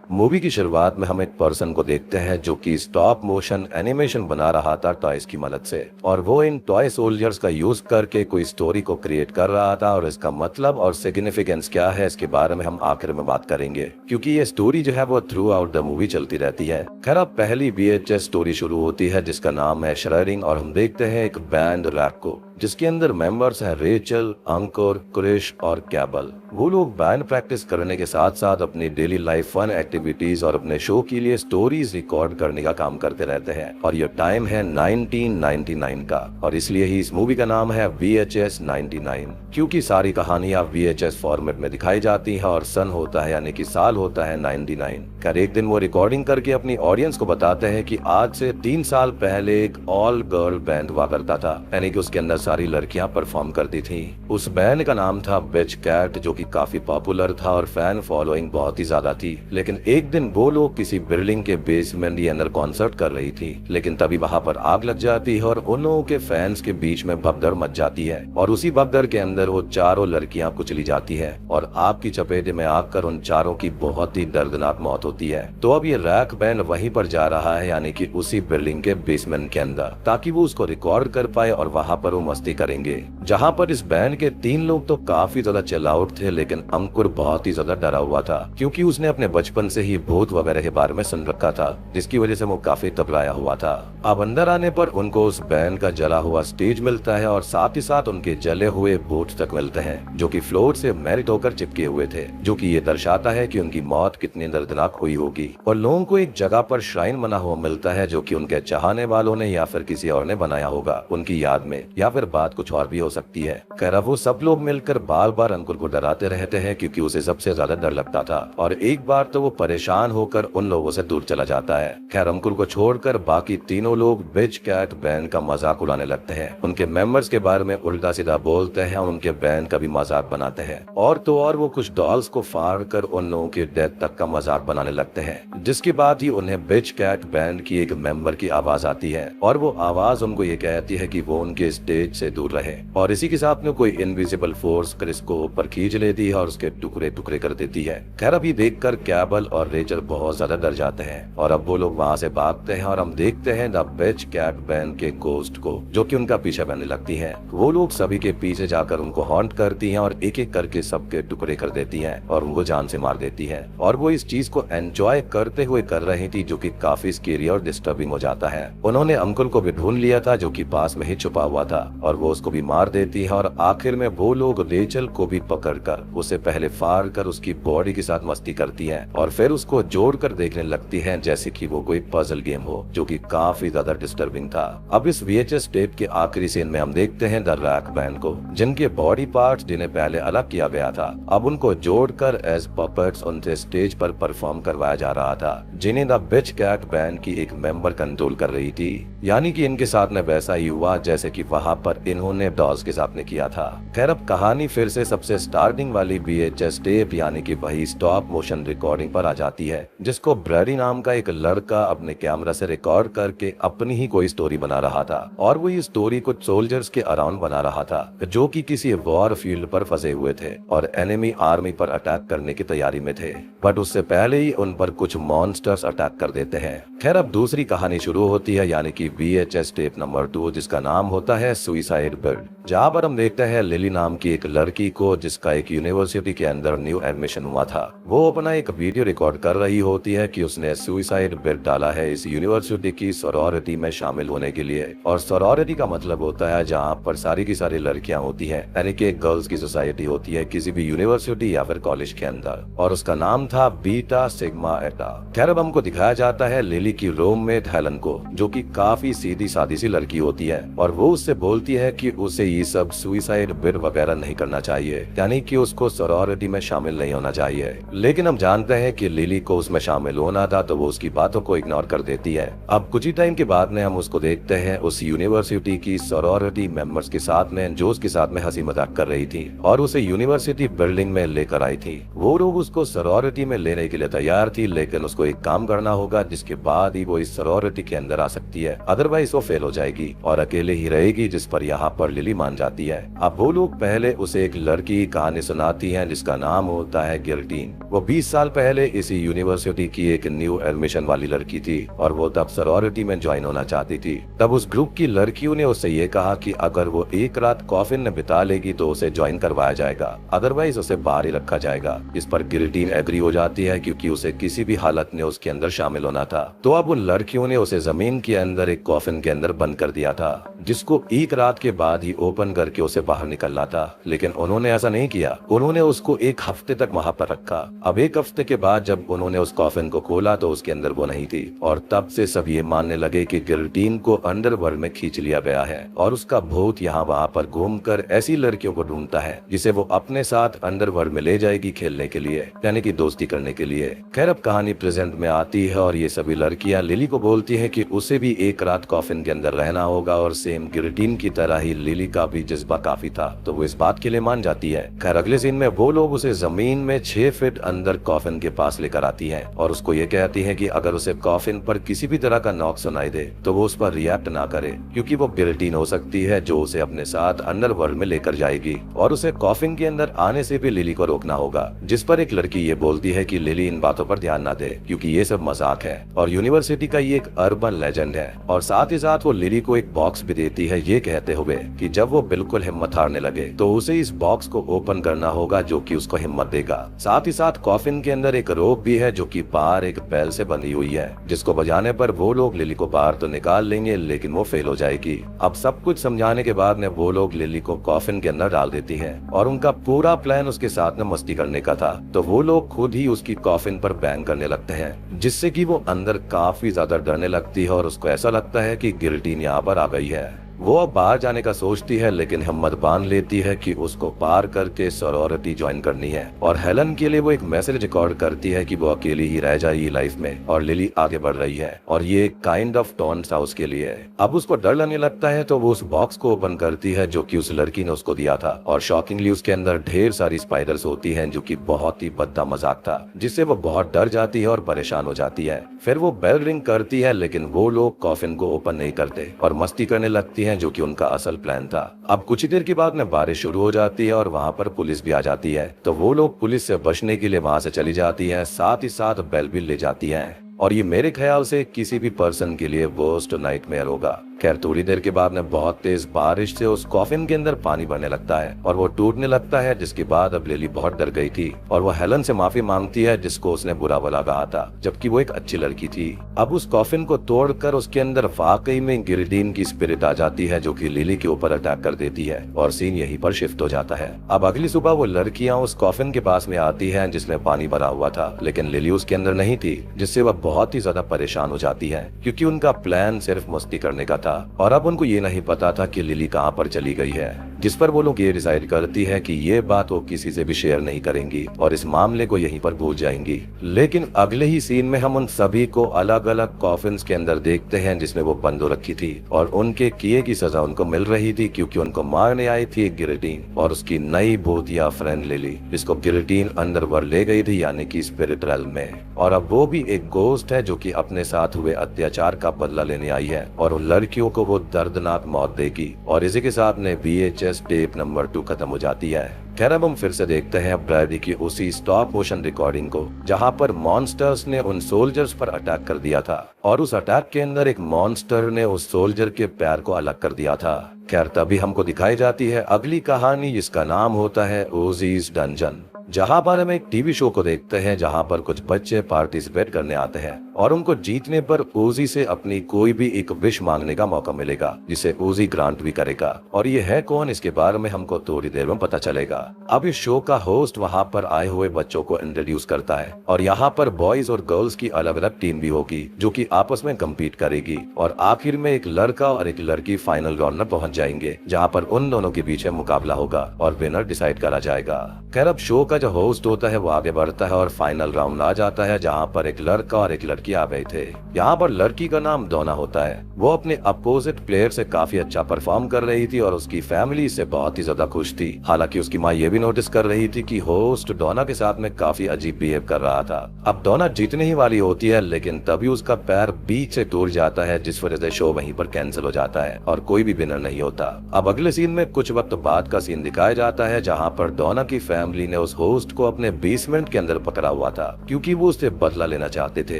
Movie की शुरुआत में हम एक पर्सन को देखते हैं जो कि स्टॉप मोशन एनिमेशन बना रहा था टॉयज की मदद से, और वो इन टॉय सोल्जर्स का यूज करके कोई स्टोरी को क्रिएट कर रहा था। और इसका मतलब और सिग्निफिकेंस क्या है इसके बारे में हम आखिर में बात करेंगे, क्योंकि ये स्टोरी जो है वो थ्रू आउट द मूवी चलती रहती है। खैर, अब पहली VHS स्टोरी शुरू होती है जिसका नाम है श्रेडिंग, और हम देखते हैं एक बैंड रैक को जिसके अंदर मेंबर्स हैं रेचल, अंकुर, क्रिश और कैबल। वो लोग बैंड प्रैक्टिस करने के साथ साथ अपनी डेली लाइफ फन एक्टिविटीज और अपने शो के लिए स्टोरीज रिकॉर्ड करने का काम करते रहते हैं। और ये टाइम है 1999 का, और इसलिए ही इस मूवी का नाम है VHS 99, क्योंकि सारी कहानियां VHS फॉर्मेट में दिखाई जाती हैं और सन होता है यानी कि साल होता है 99। खैर, एक दिन वो रिकॉर्डिंग करके अपनी ऑडियंस को बताते हैं कि आज से 3 साल पहले एक ऑल गर्ल बैंड हुआ करता था, यानी कि उसके अंदर सारी लड़कियां परफॉर्म करती थी। उस बैंड का नाम था बिच कैट, जो कि काफी पॉपुलर था और फैन फॉलोइंग बहुत ही ज्यादा थी। लेकिन एक दिन वो लोग किसी बिल्डिंग के बेसमेंट के अंदर कॉन्सर्ट कर रही थी, लेकिन तभी वहां पर आग लग जाती है और उन लोगों के फैंस के बीच में भगदड़ मच जाती है, और उसी भगदड़ के अंदर वो चारों लड़कियां कुचली जाती है और आग की चपेट में आकर उन चारों की बहुत ही दर्दनाक मौत होती है। तो अब ये रैक बैंड वहीं पर जा रहा है, यानी कि उसी बिल्डिंग के बेसमेंट के अंदर, ताकि वो उसको रिकॉर्ड कर पाए और वहां पर वो मस्ती करेंगे। जहां पर इस बैंड के 3 लोग तो काफी ज्यादा चिल आउट थे, लेकिन अंकुर बहुत ही ज्यादा डरा हुआ था, क्योंकि उसने अपने बचपन से ही भूत वगैरह के बारे में सुन रखा था, जिसकी वजह से वो काफी घबराया हुआ था। अब अंदर आने पर उनको उस बैंड का जला हुआ स्टेज मिलता है और साथ ही साथ उनके जले हुए बूट तक मिलते हैं, जो कि फ्लोर से मेल्ट होकर चिपके हुए थे, जो कि ये दर्शाता है कि उनकी मौत कितनी दर्दनाक हुई होगी। और लोगों को एक जगह पर श्राइन बना हुआ मिलता है, जो कि उनके चाहने वालों ने या फिर किसी और ने बनाया होगा उनकी याद में, या फिर बात कुछ और भी हो सकती है। खैर, वो सब लोग मिलकर बार बार अंकुर को डराते रहते हैं, क्योंकि उसे सबसे ज्यादा डर लगता था, और एक बार तो वो परेशान होकर उन लोगों से दूर चला जाता है। खैर, अंकुर को छोड़कर बाकी तीनों लोग बिच कैट बैंड का मजाक उड़ाने लगते हैं, उनके मेंबर्स के बारे में उल्टा सीधा बोलते हैं, उनके बैंड का भी मजाक बनाते हैं, और तो और वो कुछ डॉल्स को फाड़ कर उन लोगों की डेथ तक का मजाक बनाने लगते हैं। जिसके बाद ही उन्हें बिच कैट बैंड की एक मेंबर की आवाज आती है, और वो आवाज उनको ये कहती है कि वो उनके स्टेज से दूर रहे, और इसी के साथ में कोई इनविजिबल फोर्स क्रिस को ऊपर खींच लेती है और उसके टुकड़े टुकड़े कर देती है। खैर, अभी देखकर कैबल और रेचल बहुत ज्यादा डर जाते हैं, और अब वो लोग वहाँ से भागते हैं, और हम देखते हैं द बिच कैट बैंड के गोस्ट को, जो कि उनका पीछे करने लगती है। वो लोग सभी के पीछे जाकर उनको हॉन्ट करती हैं और एक एक करके सबके टुकड़े कर देती हैं और उनको जान से मार देती है। और वो इस चीज को एंजॉय करते हुए कर रही थी, जो कि काफी स्केरी और डिस्टर्बिंग हो जाता है। उन्होंने अंकुल को भी ढूंढ लिया था, जो कि पास में ही छुपा हुआ था, और वो उसको भी मार देती है। और आखिर में वो लोग रेचल को भी पकड़कर उसे पहले फाड़ कर उसकी बॉडी के साथ मस्ती करती हैं, और फिर उसको जोड़कर देखने लगती हैं जैसे कि वो कोई पजल गेम हो, जो कि काफी ज्यादा डिस्टर्बिंग था। अब इस VHS टेप के आखिरी सीन में हम देखते हैं द रैक बैंड को, जिनके बॉडी पार्ट्स जिन्हें पहले अलग किया गया था, अब उनको जोड़कर एज पपेट्स उनसे स्टेज पर परफॉर्म करवाया जा रहा था, जिन्हें द बिच कैट बैंड की एक मेंबर कंट्रोल कर रही थी। यानी कि इनके साथ में वैसा ही हुआ जैसे कि वहां पर इन्होंने डॉल्स के साथ में किया था। खैर, अब कहानी फिर से सबसे स्टार्टिंग वाली VHS टेप यानी कि वही स्टॉप मोशन रिकॉर्डिंग पर आ जाती है, जिसको ब्रैडी नाम का एक लड़का अपने कैमरा से रिकॉर्ड करके अपनी ही कोई स्टोरी बना रहा था। और वो ये स्टोरी कुछ सोल्जर्स के अराउंड बना रहा था, जो कि किसी वॉर फील्ड पर फंसे हुए थे और एनिमी आर्मी पर अटैक करने की तैयारी में थे, बट उससे पहले ही उन पर कुछ मॉन्स्टर्स अटैक कर देते हैं। खैर, अब दूसरी कहानी शुरू होती है, यानी कि VHS टेप नंबर 2, जिसका नाम होता है सुसाइड बिल्ड, जहाँ पर हम देखते हैं लिली नाम की एक लड़की को, जिसका एक यूनिवर्सिटी के अंदर न्यू एडमिशन हुआ था। वो अपना एक वीडियो रिकॉर्ड कर रही होती है कि उसने सुसाइड बिल्ड डाला है इस यूनिवर्सिटी की सॉरोरिटी में शामिल होने के लिए। और सॉरोरिटी का मतलब होता है जहाँ पर सारी की सारी लड़कियां होती हैं, यानी कि एक गर्ल्स की सोसाइटी होती है किसी भी यूनिवर्सिटी या फिर कॉलेज के अंदर, और उसका नाम था बीटा सिग्मा एटा। खैर, अब हमको दिखाया जाता है लिली की रूममेट हेलन को, जो कि काफी सीधी सादी सी लड़की होती है, और वो उससे बोलती है कि उसे ये सब सुसाइड बिल्ड वगैरह नहीं करना चाहिए, यानी कि उसको सॉरोरिटी में शामिल नहीं होना चाहिए। लेकिन हम जानते हैं कि लिली को उसमें शामिल होना था, तो वो उसकी बातों को इग्नोर कर देती है। अब कुछ ही टाइम के बाद में हम उसको देखते हैं उस यूनिवर्सिटी की सॉरोरिटी मेंबर्स के साथ में, जो उसके साथ में हंसी मजाक कर रही थी और उसे यूनिवर्सिटी बिल्डिंग में लेकर आई थी। वो लोग उसको सॉरोरिटी में लेने के लिए तैयार थी, लेकिन उसको एक काम करना होगा जिसके बाद ही वो इस सॉरोरिटी के अंदर आ सकती है। अदरवाइज वो फेल हो जाएगी और अकेले ही रहेगी, जिस पर यहाँ पर लिली मान जाती है। अब वो लोग पहले उसे एक लड़की की कहानी सुनाती है जिसका नाम होता है गिल्टीन। वो 20 साल पहले इसी यूनिवर्सिटी की एक न्यू एडमिशन वाली लड़की थी और वो तब सॉरोरिटी में ज्वाइन होना चाहती थी। तब उस ग्रुप की लड़कियों ने उससे ये कहा कि अगर वो एक रात कॉफिन में बिता लेगी तो उसे ज्वाइन करवाया जाएगा, अदरवाइज उसे बाहर ही रखा जाएगा। इस पर गिल्टीन एग्री हो जाती है क्योंकि उसे किसी भी हालत में उसके अंदर शामिल होना था। तो अब उन लड़कियों ने उसे जमीन के अंदर एक कॉफिन के अंदर बंद कर दिया था, जिसको एक रात के बाद ही ओपन करके उसे बाहर निकलना था। लेकिन उन्होंने ऐसा नहीं किया, उन्होंने उसको एक हफ्ते तक वहाँ पर रखा। अब एक हफ्ते के बाद जब उन्होंने उस कॉफिन को खोला तो उसके अंदर वो नहीं थी और तब से सब ये मानने लगे कि गिल्टीन को अंडरवर्ल्ड में खींच लिया गया है और उसका भूत यहाँ वहाँ पर घूमकर ऐसी लड़कियों को ढूंढता है जिसे वो अपने साथ अंडरवर्ल्ड में ले जाएगी खेलने के लिए, यानी कि दोस्ती करने के लिए। खैर अब कहानी प्रेजेंट में आती है और ये सभी लड़कियां लिली को बोलती है कि उसे भी एक रात कॉफिन के अंदर रहना होगा और सेम गिल्टीन की तरह ही लिली का भी जज्बा काफी था, तो वो इस बात के लिए मान जाती है। खैर अगले सीन में वो लोग उसे जमीन में 6 फीट अंदर कॉफिन के पास लेकर आती है और उसको ये कहती है कि अगर उसे कॉफिन पर किसी भी तरह का नॉक सुनाई दे तो वो उस पर रिएक्ट ना करे, क्योंकि वो गिल्टीन हो सकती है जो उसे अपने साथ अंडरवर्ल्ड में लेकर जाएगी और उसे कॉफिन के अंदर आने से भी लिली को रोकना होगा। जिस पर एक लड़की ये बोलती है कि लिली इन बातों पर ध्यान ना दे क्योंकि ये सब मजाक है और यूनिवर्सिटी का ये एक अर्बन लेजेंड है। और साथ ही साथ वो लिली को एक बॉक्स भी देती है ये कहते हुए कि जब वो बिल्कुल हिम्मत हारने लगे तो उसे इस बॉक्स को ओपन करना होगा जो कि उसको हिम्मत देगा। साथ ही साथ कॉफिन के अंदर एक रोप भी है जो कि बाहर एक बैल से बंधी हुई है, जिसको बजाने पर वो लोग लिली को बाहर तो निकाल लेंगे लेकिन वो फेल हो जाएगी। अब सब कुछ समझाने के बाद में वो लोग लिली को कॉफिन के अंदर डाल देती है और उनका पूरा प्लान उसके साथ में मस्ती करने का था, तो वो लोग खुद ही उसकी कॉफिन पर बैंग करने लगते हैं, जिससे कि वो अंदर काफी ज्यादा डरने लगती है और उसको ऐसा लगता है कि गिल्टीन यहाँ पर आ गई है। वो अब बाहर जाने का सोचती है लेकिन हिम्मत बांध लेती है कि उसको पार करके सॉरोरिटी ज्वाइन करनी है और हेलन के लिए वो एक मैसेज रिकॉर्ड करती है कि वो अकेली ही रह जाएगी लाइफ में और लिली आगे बढ़ रही है और ये काइंड ऑफ टॉन्ट था उसके लिए। अब उसको डर लगने लगता है तो वो उस बॉक्स को ओपन करती है जो कि उस लड़की ने उसको दिया था और शॉकिंगली उसके अंदर ढेर सारी स्पाइडर्स होती हैं जो कि बहुत ही भद्दा मजाक था, जिससे वो बहुत डर जाती है और परेशान हो जाती है। फिर वो बेल रिंग करती है लेकिन वो लोग कॉफिन को ओपन नहीं करते और मस्ती करने लगती है जो कि उनका असल प्लान था। अब कुछ ही देर के बाद में बारिश शुरू हो जाती है और वहाँ पर पुलिस भी आ जाती है, तो वो लोग पुलिस से बचने के लिए वहाँ से चली जाती है, साथ ही साथ बेल भी ले जाती है और ये मेरे ख्याल से किसी भी पर्सन के लिए वर्स्ट नाइटमेयर होगा। खैर थोड़ी देर के बाद में बहुत तेज बारिश से उस कॉफिन के अंदर पानी भरने लगता है और वो टूटने लगता है, जिसके बाद अब लिली बहुत डर गई थी और वो हेलन से माफी मांगती है जिसको उसने बुरा भला कहा था, जबकि वो एक अच्छी लड़की थी। अब उस कॉफिन को तोड़कर उसके अंदर वाकई में गिल्टीन की स्पिरिट आ जाती है जो कि लिली के ऊपर अटैक कर देती है और सीन यहीं पर शिफ्ट हो जाता है। अब अगली सुबह वो लड़कियां उस कॉफिन के पास में आती है जिसमें पानी भरा हुआ था, लेकिन लिली उसके अंदर नहीं थी, जिससे वह बहुत ही ज्यादा परेशान हो जाती है क्योंकि उनका प्लान सिर्फ मस्ती करने का था और अब उनको ये नहीं पता था कि लिली कहाँ पर चली गई है। जिस पर वो लोग ये डिसाइड करती है कि ये बात वो किसी से भी शेयर नहीं करेंगी और इस मामले को यहीं पर भूल जाएंगी। लेकिन अगले ही सीन में हम उन सभी को अलग अलग कॉफिन्स के अंदर देखते हैं जिसमें वो बंद हो रखी थी और उनके किए की सजा उनको मिल रही थी क्योंकि उनको मारने आई थी गिल्टीन और उसकी नई भूतिया फ्रेंड लिली, जिसको गिल्टीन अंडरवर्ल्ड ले गई थी यानी कि स्पिरिट रेल्म में। और अब वो भी एक गोस्ट है जो कि अपने साथ हुए अत्याचार का बदला लेने आई है और उन लड़कियों को वो दर्दनाक मौत देगी। और इसी के साथ में VHS टेप नंबर 2 खत्म हो जाती है। खैर अब हम फिर से देखते हैं ब्रैडी की उसी स्टॉप मोशन रिकॉर्डिंग को जहां पर मॉन्स्टर्स ने उन सोल्जर्स पर अटैक कर दिया था और उस अटैक के अंदर एक मॉन्स्टर ने उस सोल्जर के पैर को अलग कर दिया था। खैर तभी हमको दिखाई जाती है अगली कहानी जिसका नाम होता है ओजीज डंजन, जहां पर हम एक टीवी शो को देखते हैं जहां पर कुछ बच्चे पार्टिसिपेट करने आते हैं और उनको जीतने पर ओजी से अपनी कोई भी एक विश मांगने का मौका मिलेगा जिसे ओजी ग्रांट भी करेगा। और ये है कौन, इसके बारे में हमको थोड़ी देर में पता चलेगा। अब इस शो का होस्ट वहां पर आए हुए बच्चों को इंट्रोड्यूस करता है और यहाँ पर बॉयज और गर्ल्स की अलग अलग टीम भी होगी जो कि आपस में कम्पीट करेगी और आखिर में एक लड़का और एक लड़की फाइनल राउंड में पहुंच जाएंगे जहाँ पर उन दोनों के बीच मुकाबला होगा और विनर डिसाइड करा जाएगा। खैर अब शो का जो होस्ट होता है वो आगे बढ़ता है और फाइनल राउंड आ जाता है जहाँ पर एक लड़का और एक लड़की लड़की आ गए थे। यहाँ पर लड़की का नाम डोना होता है। वो अपने अपोजिट प्लेयर से काफी अच्छा परफॉर्म कर रही थी और उसकी फैमिली से बहुत ही ज्यादा खुश थी। हालांकि उसकी माँ ये भी नोटिस कर रही थी कि होस्ट डोना के साथ में काफी अजीब बिहेव कर रहा था। अब डोना जीतने ही वाली होती है, लेकिन तभी उसका पैर बीच से टूट जाता है, जिस वजह से शो वहीं पर कैंसिल हो जाता है और कोई भी विनर नहीं होता। अब अगले सीन में कुछ वक्त बाद का सीन दिखाया जाता है, जहाँ पर डोना की फैमिली ने उस होस्ट को अपने बेसमेंट के अंदर पकड़ा हुआ था, क्योंकि वो उससे बदला लेना चाहते थे।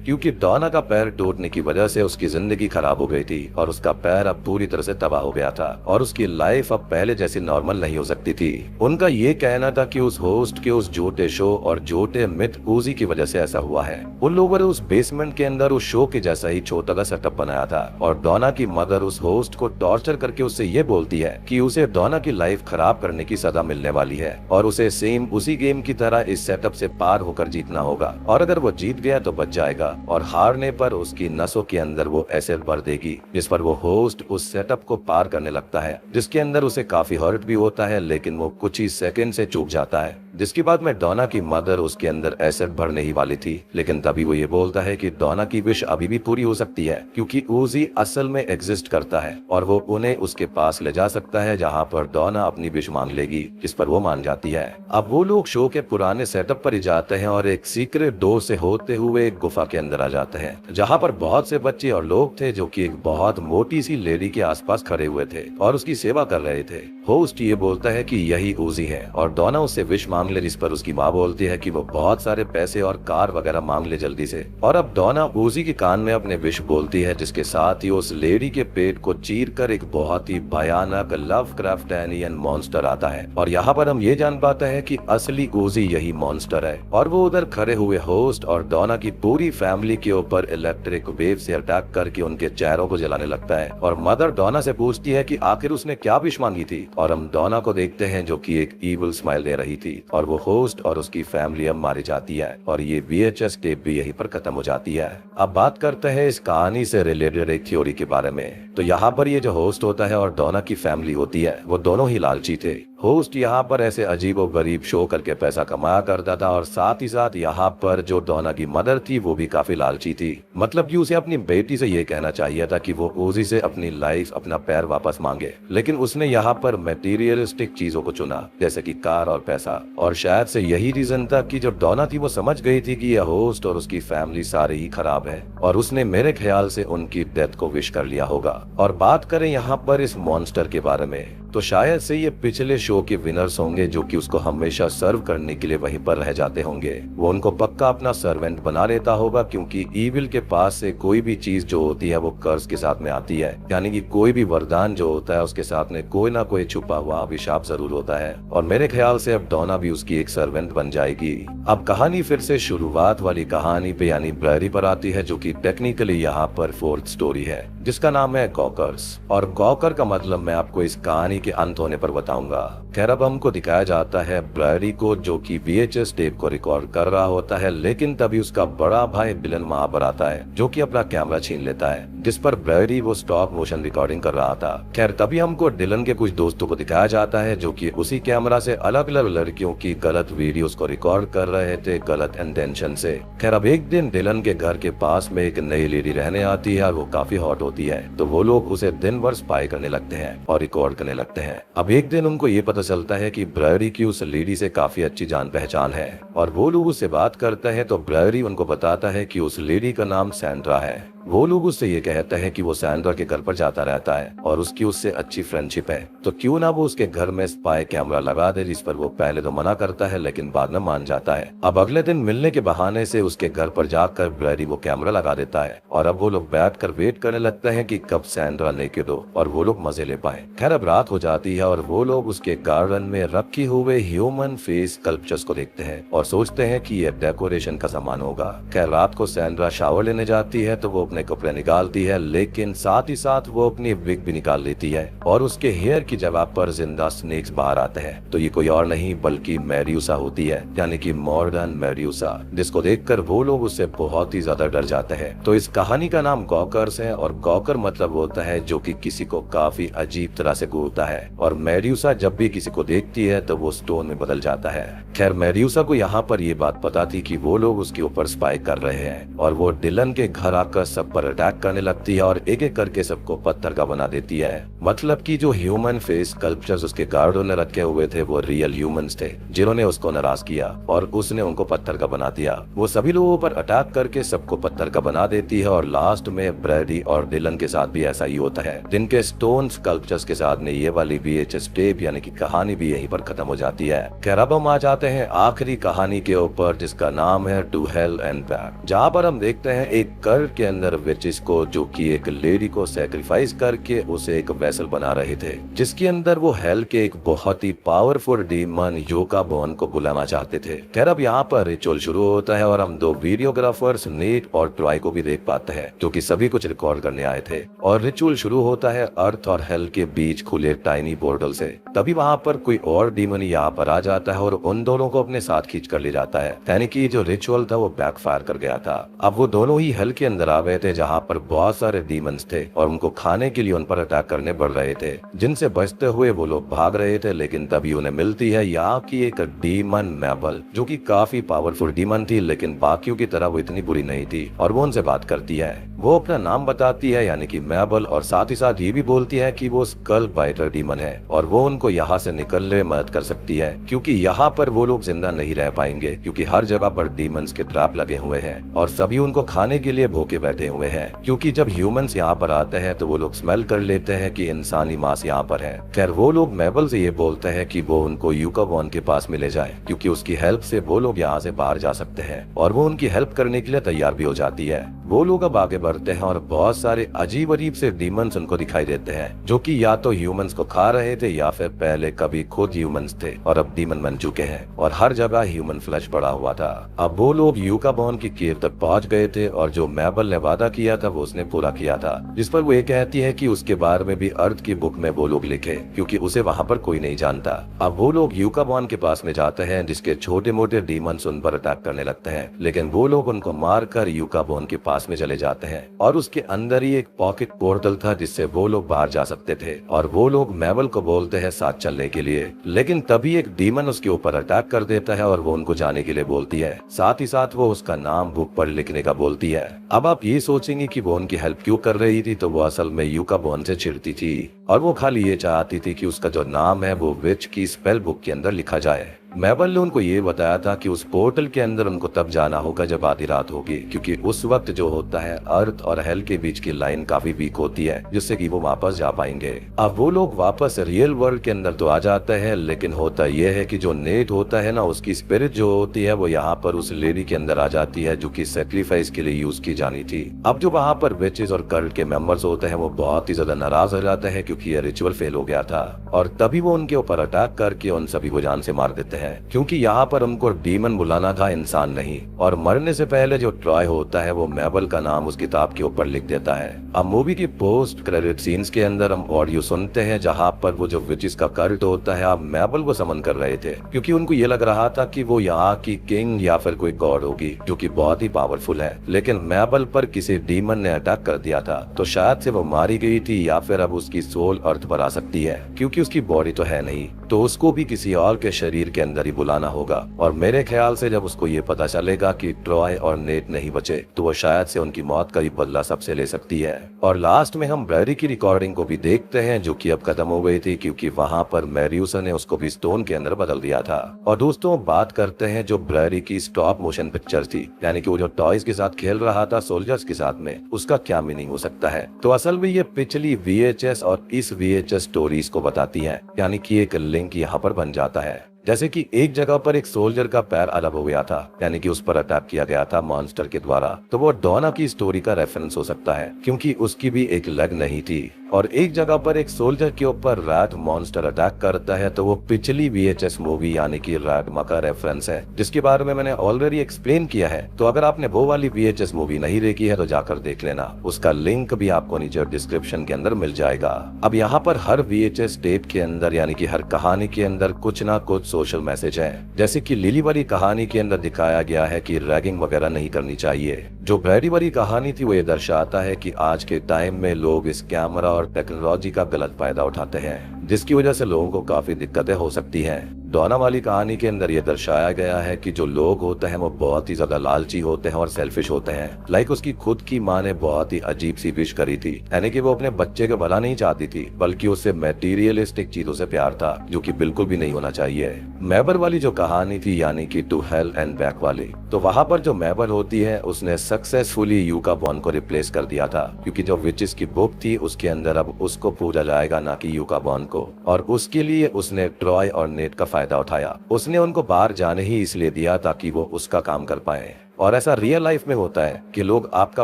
क्योंकि डोना का पैर टूटने की वजह से उसकी जिंदगी खराब हो गई थी और उसका पैर अब पूरी तरह से तबाह हो गया था और उसकी लाइफ अब पहले जैसी नॉर्मल नहीं हो सकती थी। उनका ये कहना था कि उस होस्ट के उस झूठे शो और झूठे मिथ उजी की वजह से ऐसा हुआ है। उन लोगों ने उस बेसमेंट के अंदर उस शो के जैसा ही छोटा सा सेटअप बनाया था और डोना की मदर उस होस्ट को टॉर्चर करके उससे ये बोलती है कि उसे डोना की लाइफ खराब करने की सजा मिलने वाली है और उसे सेम उसी गेम की तरह इस सेटअप से पार होकर जीतना होगा, और अगर वो जीत गया तो बच जाएगा और हारने पर उसकी नसों के अंदर वो एसिड भर देगी, जिस पर वो होस्ट उस सेटअप को पार करने लगता है, जिसके अंदर उसे काफी हर्ट भी होता है, लेकिन वो कुछ ही सेकंड से चूक जाता है। जिसके बाद में डोना की मदर उसके अंदर एसिड भरने ही वाली थी, लेकिन तभी वो ये बोलता है कि डोना की विश अभी भी पूरी हो सकती है, क्योंकि उजी असल में एग्जिस्ट करता है और वो उन्हें उसके पास ले जा सकता है, जहाँ पर डोना अपनी विश मांग लेगी, जिस पर वो मान जाती है। अब वो लोग शो के पुराने सेटअप पर ही जाते हैं और एक सीक्रेट डोर से होते हुए एक गुफा के अंदर आ जाते हैं, जहाँ पर बहुत से बच्चे और लोग थे जो कि एक बहुत मोटी सी लेडी के आसपास खड़े हुए थे और उसकी सेवा कर रहे थे। होस्ट ये बोलता है कि यही उजी है और डोना उससे विश मांग ले, जिस पर उसकी माँ बोलती है कि वो बहुत सारे पैसे और कार वगैरह मांग ले जल्दी से। और अब डोना उजी के कान में अपने विश बोलती है, जिसके साथ ही उस लेडी के पेट को चीर कर एक बहुत ही भयानक लवक्राफ्टियन मॉन्स्टर आता है और यहाँ पर हम ये जान पाते हैं कि असली उजी यही मॉन्स्टर है और वो उधर खड़े हुए होस्ट और डोना की पूरी फैमिली के ऊपर इलेक्ट्रिक वेव से अटैक करके उनके चेहरों को जलाने लगता है। और मदर डोना से पूछती है कि आखिर उसने क्या विश मांगी थी, और हम डोना को देखते हैं जो कि एक इविल स्माइल दे रही थी और वो होस्ट और उसकी फैमिली अब मारी जाती है और ये VHS टेप भी यहीं पर खत्म हो जाती है। अब बात करते हैं इस कहानी से रिलेटेड एक थ्योरी के बारे में। तो यहाँ पर ये जो होस्ट होता है और डोना की फैमिली होती है, वो दोनों ही लालची थे। होस्ट यहाँ पर ऐसे अजीब और गरीब शो करके पैसा कमाया करता था और साथ ही साथ यहाँ पर जो डोना की मदर थी वो भी काफी लालची थी। मतलब कि उसे अपनी बेटी से ये कहना चाहिए था कि वो उजी से अपनी लाइफ, अपना पैर वापस मांगे, लेकिन उसने यहाँ पर मटेरियलिस्टिक चीजों को चुना, जैसे कि कार और पैसा। और शायद से यही रीजन था कि जो डोना थी वो समझ गई थी कि यह होस्ट और उसकी फैमिली सारे ही खराब है और उसने मेरे ख्याल से उनकी डेथ को विश कर लिया होगा। और बात करें यहाँ पर इस मॉन्स्टर के बारे में, तो शायद से ये पिछले शो के विनर्स होंगे जो कि उसको हमेशा सर्व करने के लिए वहीं पर रह जाते होंगे। वो उनको पक्का अपना सर्वेंट बना लेता होगा, क्योंकि ईविल के पास से कोई भी चीज जो होती है वो कर्ज के साथ में आती है, यानी कि कोई भी वरदान जो होता है उसके साथ में कोई ना कोई छुपा हुआ अभिशाप जरूर होता है। और मेरे ख्याल से अब डोना भी उसकी एक सर्वेंट बन जाएगी। अब कहानी फिर से शुरुआत वाली कहानी पे यानी ब्रैरी पर आती है, जो कि टेक्निकली यहाँ पर फोर्थ स्टोरी है, जिसका नाम है गॉकर्स। और गॉकर का मतलब मैं आपको इस कहानी के अंत होने पर बताऊंगा। खैर अब हमको दिखाया जाता है ब्रैरी को, जो कि VHS टेप को रिकॉर्ड कर रहा होता है, लेकिन तभी उसका बड़ा भाई डिलन वहां पर आता है, जो कि अपना कैमरा छीन लेता है, जिस पर ब्रैरी वो स्टॉप मोशन रिकॉर्डिंग कर रहा था। खैर तभी हमको डिलन के कुछ दोस्तों को दिखाया जाता है, जो कि उसी कैमरा से अलग अलग लड़कियों की गलत वीडियोस को रिकॉर्ड कर रहे थे गलत इंटेंशन से। खैर अब एक दिन डिलन के घर के पास में एक नई लेडी रहने आती है और वो काफी हॉट होती है, तो वो लोग उसे दिन भर स्पाई करने लगते हैं और रिकॉर्ड करने लगते हैं। अब एक दिन उनको ये पता चलता है कि ब्रैरी की उस लेडी से काफी अच्छी जान पहचान है और वो लोग उससे बात करते हैं, तो ब्रैरी उनको बताता है कि उस लेडी का नाम सैंड्रा है। वो लोग उससे ये कहते हैं कि वो सैंड्रा के घर पर जाता रहता है और उसकी उससे अच्छी फ्रेंडशिप है, तो क्यों ना वो उसके घर में स्पाई कैमरा लगा दे, जिस पर वो पहले तो मना करता है लेकिन बाद में मान जाता है। अब अगले दिन मिलने के बहाने से उसके घर पर जाकर ब्रैरी वो कैमरा लगा देता है और अब वो लोग बैठकर वेट करने लगते हैं कि कब सैंड्रा नेकेड हो और वो लोग मजे ले पाए। खैर अब रात हो जाती है और वो लोग उसके गार्डन में रखे हुए ह्यूमन फेस स्कल्पचर्स को देखते हैं और सोचते हैं कि ये डेकोरेशन का सामान होगा। खैर रात को सैंड्रा शावर लेने जाती है, तो वो अपने कपड़े निकालती है, लेकिन साथ ही साथ वो अपनी विग भी निकाल लेती है और उसके हेयर की जगह पर जिंदा स्नेक्स बाहर आते हैं। तो ये कोई और नहीं बल्कि मेड्यूसा होती है, यानी कि मॉडर्न मेड्यूसा, जिसको देखकर वो लोग उससे बहुत ही ज्यादा डर जाते हैं। तो इस कहानी का नाम गॉकर्स है और गॉकर मतलब होता है जो कि किसी को काफी अजीब तरह से घूरता है, और मेड्यूसा जब भी किसी को देखती है तो वो स्टोन में बदल जाता है। खैर मेड्यूसा को यहाँ पर ये बात पता थी कि वो लोग उसके ऊपर स्पाई कर रहे हैं और वो डिलन के घर आकर सब पर अटैक करने लगती है और एक एक करके सबको पत्थर का बना देती है। मतलब कि जो ह्यूमन फेस स्कल्पचर्स उसके गार्डों ने रखे हुए थे वो रियल ह्यूमंस थे जिन्होंने उसको नाराज किया और उसने उनको पत्थर का बना दिया। वो सभी लोगों पर अटैक करके सबको पत्थर का बना देती है और लास्ट में ब्रैडी और डिलन के साथ भी ऐसा ही होता है, जिनके स्टोन स्कल्पचर्स के साथ ये वाली VHS टेप यानी कि कहानी भी यहीं पर खत्म हो जाती है। खैर अब हम आ जाते हैं आखिरी कहानी के ऊपर, जिसका नाम है टू हेल एंड बैक, जहाँ पर हम देखते हैं एक कल्ट के अंदर विचेस को जो कि एक लेडी को सैक्रिफाइस करके उसे एक वेसल बना रहे थे, जिसके अंदर वो हेल के एक बहुत ही पावरफुल डीमन योका बॉन को बुलाना चाहते थे। खैर अब यहाँ पर रिचुअल शुरू होता है और हम दो वीडियोग्राफर्स नेट और ट्रॉय को भी देख पाते हैं जो कि सभी कुछ रिकॉर्ड करने आए थे। और रिचुअल शुरू होता है अर्थ और हेल के बीच खुले टाइनी पोर्टल से। तभी वहाँ पर कोई और डीमन यहाँ पर आ जाता है और उन दोनों को अपने साथ खींच कर ले जाता है, यानी कि जो रिचुअल था वो बैकफायर कर गया था। अब वो दोनों ही हेल के अंदर आ गए थे जहाँ पर बहुत सारे डीमंस थे और उनको खाने के लिए उन पर अटैक करने बढ़ रहे थे, जिनसे बचते हुए वो लोग भाग रहे थे। लेकिन तभी उन्हें मिलती है यहाँ की एक डीमन मैबल, जो कि काफी पावरफुल डीमन थी, लेकिन बाकियों की तरह वो इतनी बुरी नहीं थी। और वो उनसे बात करती है, वो अपना नाम बताती है यानी कि मैबल, और साथ ही साथ ये भी बोलती है कि वो स्कल बाइटर डीमन है और वो उनको यहाँ से निकलने में मदद कर सकती है, क्योंकि यहाँ पर वो लोग जिंदा नहीं रह पाएंगे क्योंकि हर जगह पर डीमंस के ट्रैप लगे हुए हैं और सभी उनको खाने के लिए भूखे बैठे हुए हैं, क्योंकि जब ह्यूमंस यहाँ पर आते हैं तो वो लोग स्मेल कर लेते हैं कि इंसानी मांस यहाँ पर है। खैर वो लोग मैबल से ये बोलते हैं कि वो उनको यूका बॉन के पास में ले जाए, क्योंकि उसकी हेल्प से वो लोग यहाँ से बाहर जा सकते हैं, और वो उनकी हेल्प करने के लिए तैयार भी हो जाती है। वो लोग अब आगे बढ़ते हैं और बहुत सारे अजीब अजीब से डीमंस उनको दिखाई देते हैं, जो कि या तो ह्यूमंस को खा रहे थे या फिर पहले कभी खुद ह्यूमंस थे और अब डीमन बन चुके हैं, और हर जगह ह्यूमन फ्लैश पड़ा हुआ था। अब वो लोग यूका बॉन की केव तक पहुंच गए थे और जो मैबल ने वादा किया था वो उसने पूरा किया था, जिस पर वो ये कहती है कि उसके बारे में भी अर्थ की बुक में वो लोग लिखे, क्योंकि उसे वहाँ पर कोई नहीं जानता। अब वो लोग यूका बॉन के पास में जाते हैं, जिसके छोटे मोटे डीमंस उन पर अटैक करने लगते हैं, लेकिन वो लोग उनको मारकर यूका बॉन के पास में चले जाते हैं और उसके अंदर ही एक पॉकेट पोर्टल था जिससे वो लोग बाहर जा सकते थे। और वो लोग मैबल को बोलते हैं साथ चलने के लिए, लेकिन तभी एक डीमन उसके ऊपर अटैक कर देता है और वो उनको जाने के लिए बोलती है, साथ ही साथ वो उसका नाम बुक पर लिखने का बोलती है। अब आप ये सोचेंगे कि वो उनकी हेल्प क्यों कर रही थी, तो वो असल में यूका बॉन से चिढ़ती थी और वो खाली ये चाहती थी कि उसका जो नाम है वो विच की स्पेल बुक के अंदर लिखा जाए। मैबल ने उनको ये बताया था कि उस पोर्टल के अंदर उनको तब जाना होगा जब आधी रात होगी, क्योंकि उस वक्त जो होता है अर्थ और हेल के बीच की लाइन काफी वीक होती है, जिससे कि वो वापस जा पाएंगे। अब वो लोग वापस रियल वर्ल्ड के अंदर तो आ जाते हैं, लेकिन होता यह है कि जो नेट होता है ना, उसकी स्पिरिट जो होती है वो यहाँ पर उस लेडी के अंदर आ जाती है जो कि सैक्रिफाइस के लिए यूज की जानी थी। अब जो वहाँ पर विचेस और कल्ट के मेंबर्स होते हैं वो बहुत ही ज्यादा नाराज हो जाते हैं क्योंकि ये रिचुअल फेल हो गया था, और तभी वो उनके ऊपर अटैक करके उन सभी को जान से मार देते हैं, क्योंकि यहाँ पर उनको डीमन बुलाना था, इंसान नहीं। और मरने से पहले जो ट्रॉय होता है वो मैबल का नाम उस किताब के ऊपर लिख देता है। अब मूवी की पोस्ट क्रेडिट सीन्स के अंदर हम ऑडियो सुनते हैं जहाँ पर वो जो विचेस का कल्ट होता है अब मैबल को समन कर रहे थे, क्योंकि उनको ये लग रहा था कि वो यहाँ की किंग या फिर कोई गॉड होगी जो कि बहुत ही पावरफुल है, लेकिन मैबल पर किसी डीमन ने अटैक कर दिया था, तो शायद से वो मारी गई थी या फिर अब उसकी सोल अर्थ पर आ सकती है, क्योंकि उसकी बॉडी तो है नहीं, तो उसको भी किसी और के शरीर के अंदर ही बुलाना होगा। और मेरे ख्याल से जब उसको ये पता चलेगा कि ट्रॉय और नेट नहीं बचे तो वो शायद से उनकी मौत का ही बदला सबसे ले सकती है। और लास्ट में हम ब्रैडी की रिकॉर्डिंग को भी देखते हैं जो कि अब खत्म हो गई थी, क्योंकि वहाँ पर मेड्यूसा ने उसको भी स्टोन के अंदर बदल दिया था। और दोस्तों बात करते हैं जो ब्रैडी की स्टॉप मोशन पिक्चर थी, यानी कि वो जो टॉयज के साथ खेल रहा था सोल्जर्स के साथ में, उसका क्या मीनिंग हो सकता है। तो असल में ये पिछली VHS और इस VHS स्टोरीज को बताती है, यानी कि एक लिंक यहाँ पर बन जाता है। जैसे कि एक जगह पर एक सोल्जर का पैर अलग हो गया था, यानी कि उस पर अटैक किया गया था मॉन्स्टर के द्वारा, तो वो डोना की स्टोरी का रेफरेंस हो सकता है, क्योंकि उसकी भी एक लेग नहीं थी। और एक जगह पर एक सोल्जर के ऊपर रैट मॉन्स्टर अटैक करता है, तो वो पिछली VHS मूवी यानी कि रैटमा का रेफरेंस है, जिसके बारे में मैंने ऑलरेडी एक्सप्लेन किया है। तो अगर आपने वो वाली VHS मूवी नहीं देखी है तो जाकर देख लेना, उसका लिंक भी आपको नीचे डिस्क्रिप्शन के अंदर मिल जाएगा। अब यहाँ पर हर VHS टेप के अंदर यानी कि हर कहानी के अंदर कुछ ना कुछ सोशल मैसेज है। जैसे कि लिली वाली कहानी के अंदर दिखाया गया है कि रैगिंग वगैरह नहीं करनी चाहिए। जो ब्रैडी वाली कहानी थी वो ये दर्शाता है कि आज के टाइम में लोग इस कैमरा और टेक्नोलॉजी का गलत फायदा उठाते हैं, जिसकी वजह से लोगों को काफी दिक्कतें हो सकती हैं। डोना वाली कहानी के अंदर ये दर्शाया गया है कि जो लोग होते हैं वो बहुत ही ज्यादा लालची होते हैं और सेल्फिश होते हैं। लाइक उसकी खुद की माँ ने बहुत ही अजीब सी विश करी थी, यानी कि वो अपने बच्चे का भला नहीं चाहती थी, बल्कि उससे मटेरियलिस्टिक चीजों से प्यार था, जो कि बिल्कुल भी नहीं होना चाहिए। मैबर वाली जो कहानी थी यानी कि टू हेल एंड बैक वाली, तो वहाँ पर जो मैबर होती है उसने सक्सेसफुली यूका बॉन को रिप्लेस कर दिया था, क्योंकि जो विचेस की बुक थी उसके अंदर अब उसको पूजा जाएगा, ना कि यूका बॉन को। और उसके लिए उसने ट्रॉय और नेट का फायदा उठाया। उसने उनको बाहर जाने ही इसलिए दिया ताकि वो उसका काम कर पाए। और ऐसा रियल लाइफ में होता है कि लोग आपका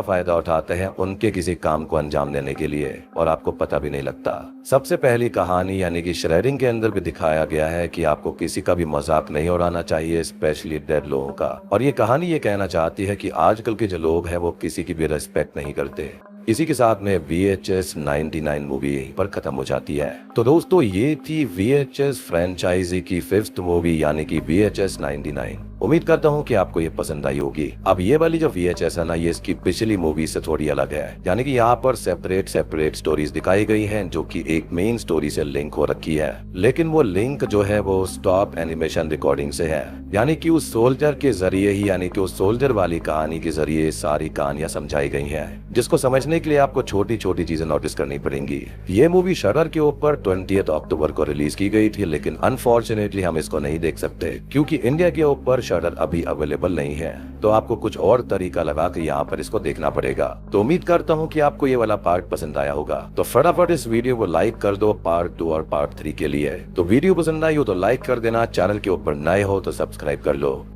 फायदा उठाते हैं उनके किसी काम को अंजाम देने के लिए, और आपको पता भी नहीं लगता। सबसे पहली कहानी यानी कि श्रेडिंग के अंदर भी दिखाया गया है कि आपको किसी का भी मजाक नहीं उड़ाना चाहिए, स्पेशली डेड लोगों का। और ये कहानी ये कहना चाहती है कि आजकल के जो लोग हैं वो किसी की भी रिस्पेक्ट नहीं करते। इसी के साथ में VHS 99 मूवी यहीं पर खत्म हो जाती है। तो दोस्तों ये थी VHS फ्रेंचाइजी की 5th मूवी यानी कि VHS 99। उम्मीद करता हूँ कि आपको ये पसंद आई होगी। अब ये वाली जो VHS है ना, ये इसकी पिछली मूवी से थोड़ी अलग है, यानी कि यहाँ पर सेपरेट स्टोरीज दिखाई गई हैं जो कि एक मेन स्टोरी से लिंक हो रखी है। लेकिन वो लिंक जो है वो स्टॉप एनिमेशन रिकॉर्डिंग से है, यानी कि उस सोल्जर के जरिए ही, यानी कि उस सोल्जर वाली कहानी के जरिए सारी कहानियां समझाई गई हैं, जिसको समझने के लिए आपको छोटी छोटी चीजें नोटिस करनी पड़ेंगी। ये मूवी शटर के ऊपर 20 अक्टूबर को रिलीज की गई थी, लेकिन अनफॉर्चुनेटली हम इसको नहीं देख सकते क्योंकि इंडिया के ऊपर शटर अभी अवेलेबल नहीं है। तो आपको कुछ और तरीका लगा के यहाँ पर इसको देखना पड़ेगा। तो उम्मीद करता हूँ कि आपको ये वाला पार्ट पसंद आया होगा। तो फटाफट इस वीडियो को लाइक कर दो पार्ट 2 और पार्ट 3 के लिए। तो वीडियो पसंद आई हो तो लाइक कर देना, चैनल के ऊपर नए हो तो सब्सक्राइब कर लो।